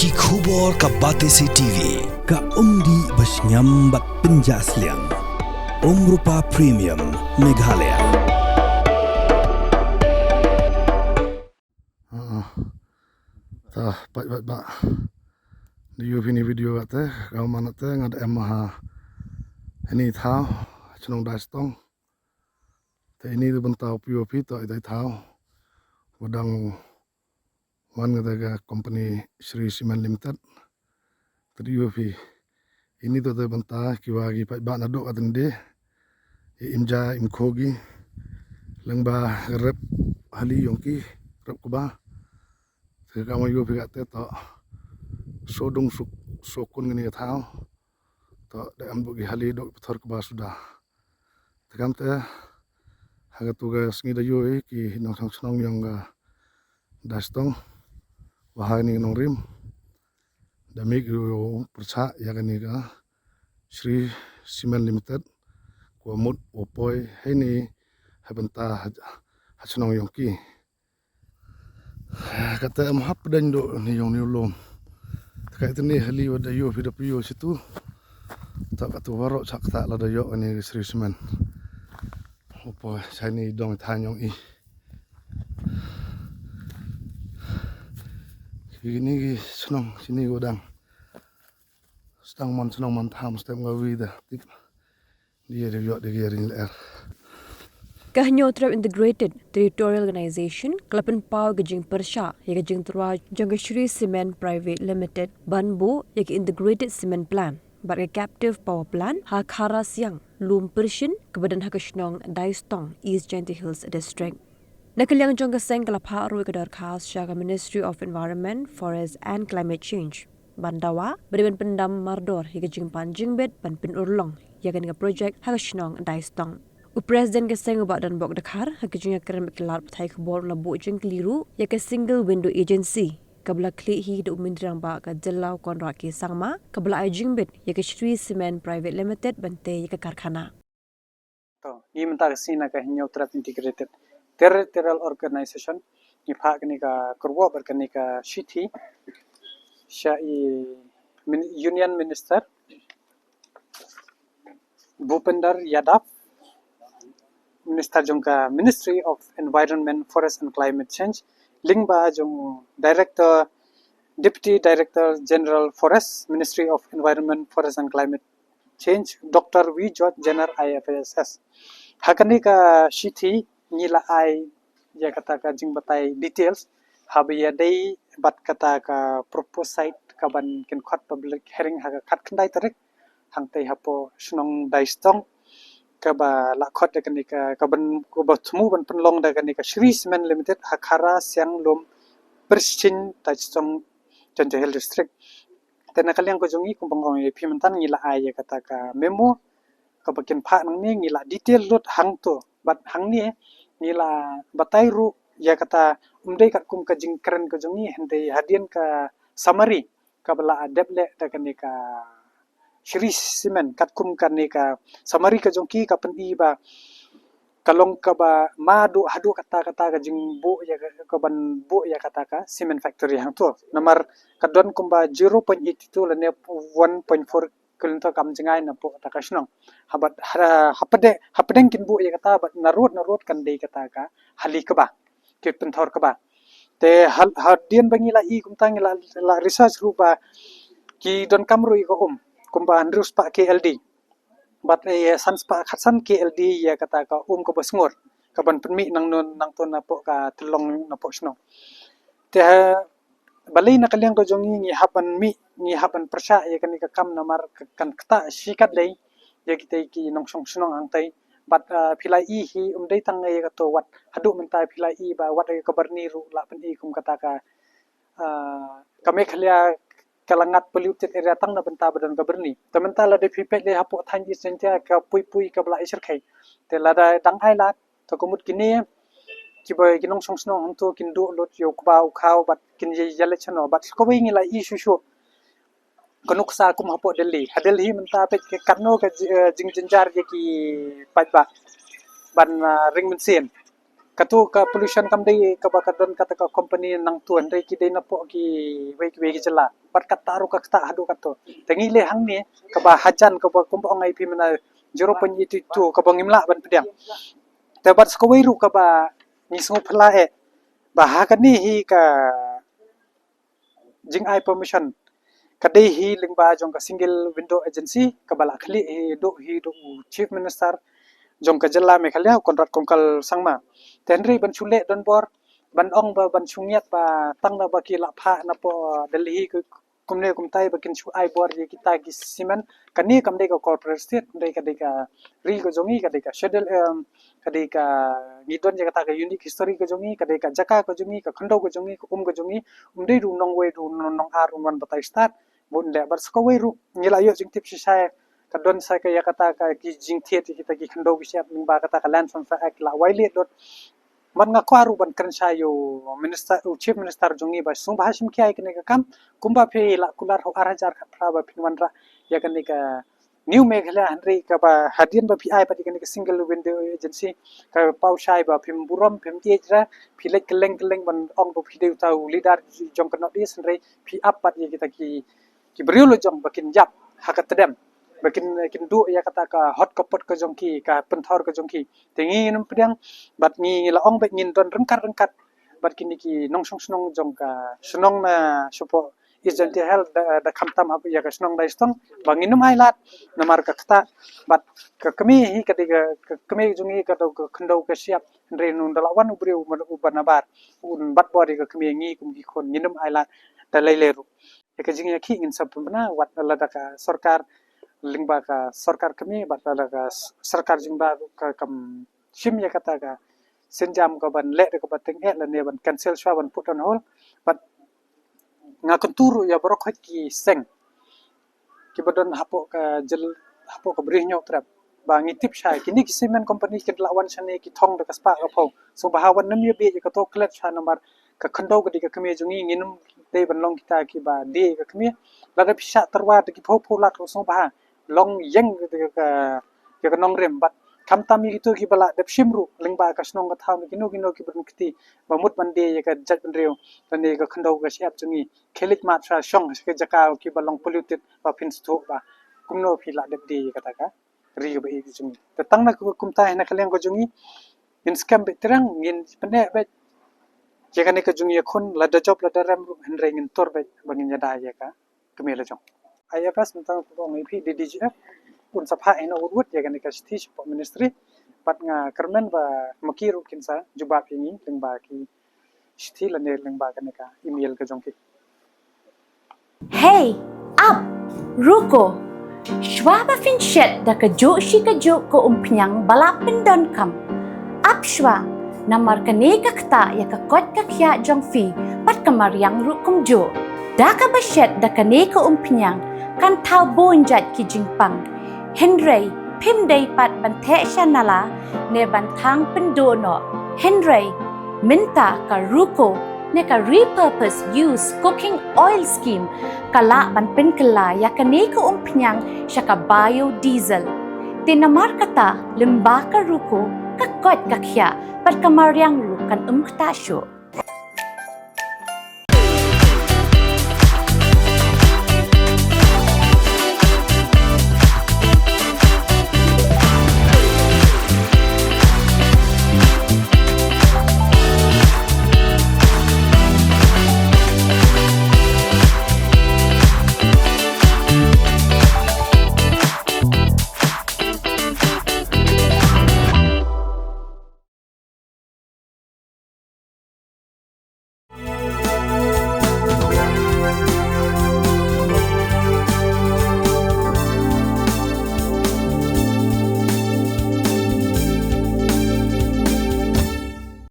Ki khubor ka Batesi TV ka umdi basnyambat penjaslian Rupa Premium Meghalaya. Pak di ni video kata kau mana te ngada emah ini tahu cenong dastong te ini tu bentau POP tu itu tahu wadang wan ngada company Sri Cement Limited tadi UP ini tu bentah kiwagi pak bak nadok kata ni imja imkogi lengba rep hali yongki rep kubah kamu UP kata tu sodung sokun gini tahu tak ada ambil hali dok betul ke sudah. Tekam teh harga tugas ni dayu ki nong senong yang dastong wahai ni nong rim damik yo perca ya kan ni Sri Cement Limited kuamut opoi hai ni habenta hasenong yang ki kata mahap dan do ni yang ni ulom kait ni hali wada yo video situ tak kata warok sak tak lada yo ni Sri Cement opo saya ni dong tanyong ini senang sini godang sedang man tham setiap ngawi dah tip dia yo dia ring ler Kahnyotra Integrated Territorial Organization, Kelapan Pau Gajing Persha, yang Gajing Terwa Jangashri Cement Private Limited, Banbo, yang Integrated Cement Plan, Barga Captive Power Plant, Hakara Siang, Lum Pershin, Kebadan Hakashnong, Daistong, East Jainti Hills District. Nakaliang Jongaseng Kalapa Arui Kadar Khas Syaka Ministry of Environment, Forest and Climate Change. Bandawa, Beriman Pendam Mardor, yang Gajing Panjingbet, Panpin Urlong, yang Gajing Project Hakashnong, Daistong. Presiden Keseng Ubak dan Bok Dakar, hakijnya kerem kelar petai kebor labu jeng keliru, ya ke single window agency. Kabla klik hi da umindrang ba ka jelau kontrak ki sangma, kabla ay jingbit, ya ke Sri Cement Private Limited bante ya ke karkhana. To, ni mentah kesina ka Hinyotra Integrated Territorial Organization, ni phak ni ka kurwa bar ni ka Shithi, Syai Union Minister Bhupender Yadav, Minister Jongka Ministry of Environment, Forest and Climate Change, Lingba Jong Director, Deputy Director General Forest, Ministry of Environment, Forest and Climate Change, Dr. V. George Jenner IFSS. Hakani ka Shithi nila ai ya kata ka jing batai details habiya dei bat kata ka propose site ka ban ken khot public hearing ha khat khandai tarik hangtai hapo snong daistong kaba lakhot da kanika kaban ko batmu ban penlong da kanika Sri Cement Limited Hakara Siang Lom Pershin Tajong Janjahil District tena kaliang ko jongi kumpang pimentan ngila ay kata ka memo kabakin pha nang ni ngila detail lot hang to bat hang ni ngila batai ru ya kata umdai kat kum ka jingkren ko jongi hende hadian ka summary kabala adeble da kanika Sri Cement kat kum kanika samari ka jongki ka pen ba kalong ka ba madu hadu kata ka jingbo ya ka ban bo ya kata ka cement factory hang tu namar kadon kum ba 0.82 lane 1.4 kilometer kam jingai na po kata ka snong habat hapadeng kin bo ya kata bat narut kan dei kata ka hali ka ba ke penthor ka ba te hadian bangila I kum tang la research rupa ki don kamru I ko kumba andrus pa KLD but sans pa khatsan KLD ya kata ka ko basngur kaban penmi nang ton na po ka telong na po sno te balai na kalyang ko jongi ni hapan persya ya kan ka kam namar kan kata sikat dei ya kita ki nong song snong ang tai but pilai hi dei tang ya to wat hadu mentai pilai ba wat ka barni ru la pen kum kata ka kame khalya kalangat polluted area tang na benta badan gaberni tementala de pipet le hapo thanji sentia ka pui ka bla isir khai te lada dang ai lat to komut kini kiboy kinong songsno hantu kindu lot yo kwa ukhaw bat kin ye yale chano bat ko wi ngila I shushu konuk sa kum hapo delhi hadelhi menta pet ke kanno ka jinjar ye ki pajba ban ring mensin katu ka pollution kam dei ka bakadon kata ka company nang tuan dei ki dei na po ki we ki jela pat kata ru ka ta hadu kato tengi le hang ni ka ba hajan ka ba kumpo ngai pi mana 0.82 ka bang imla ban pediang te bat sko we ru ka ba ni sungu phla e ba ha ka ni hi ka jing ai permission kadai hi lingba jong ka single window agency ka bala khli hi do chief minister jong ka jalla Meghalaya kontrat kongkal sangma tenri ban chule don bor ban ong ba ban chungiat ba tang na ba ki la pha na po delhi kumne kumtai ba kin chu ai bor ye kita ki simen kani kam dei ka corporate state dei ka ri ko jongi ka dei ka schedule ka dei ka ngidon je kata ka unique history ko jongi ka dei ka jaka ko jongi ka khando ko jongi ko jongi dei ru nong we ru nong ar wan batai start bun de bar sko we ru ngila yo jing tip sai ka don sai ka ya kata ka ki jing thiet kita ki khando bi siap ning ba kata ka land transfer act la waile dot man nga kwaru ban kan sayo minister chief minister jongi ba sung bhashim ki ai kene ka kam kumba phe la kular ho 8000 khapra ba pinwanra ya kene ka new Meghalaya hanri ka ba hadian ba pi ai pa kene ka single window agency ka pau shai ba phim buram phim tejra philek keleng ban ong ba phideu tau leader jong kan dis hanri phi up pat ye kita ki briulo jong bakin jap hakatdem bakin du ya kata ka hot kapot ka jongki ka penthor ka jongki tengi num pediang bat ni la ong ba ngin don rengkat bat kini ki nong snong jong ka snong na supo isn't health da khamtam ab ya ka snong dai stong banginum hailat namar ka kata bat ka kami hi ka kami jongi ka do khndo ka siap re nun dalawan ubriu ubanabar un bat body ka kami ngi kum ki khon nginum hailat da leileru ka jingi ki ngin sab bana wat la da ka sarkar lingba ka sarkar kami bat la ka sarkar jingba ka kam sim ya kata ka senjam ka ban le ka bateng la ne ban cancel shwa ban put on hold but nga konturu ya borok hot ki seng ki badon hapo ka brih nyok trap ba ngitip shai kini ki cement company ki lawan chane ki thong da ka spa ka pho so bahawan nam ye be ka to klet cha namar ka khando ka di ka kami jungi nginum te ban long kita ki ba de ka kami la da pisha tarwa ki pho lak so ba long yang ka nong rem bat kam tami itu ki bala dep shimru lingba ka snong ka thau ki no ki bun kiti bamut mande ya ka jat ban reu tane ka khando ka siap chungi khelit ma tra shong ka jaka ki balong polluted ba pin sto ba kumno phila dep de ka ta ka ri ba e chungi ta tang na kum ta na khaleng ko chungi in scam be terang ngin pane ba je ka ne ka chungi khon la da job la da ram hen re ngin tor ba bangin ya da ya ka kemela chong IFS tentang PMP DDGF pun sapha ena urut ya kan ka sthi support ministry pat nga kermen ba makiru kinsa jubab ini lengba ki sthi la ne lengba kan ka email ka jongki Hey up ruko shwaba finchet da ka jo ko umpnyang balapin don kam up shwa namar ka ne ka kta ya ka kot ka kya jong fi pat kamar yang rukum jo da ka bashet da ka ne ka umpnyang kan thau bonjat ki jingpang Henry pim day pat bante shanala ne bantang pendono Henry minta ka ruko ne ka repurpose use cooking oil scheme kala ban pen kala ya ka ne ka umpnyang syaka biodiesel tinamar kata lemba ka ruko ka kot ka kya pat kamaryang rukan kta syo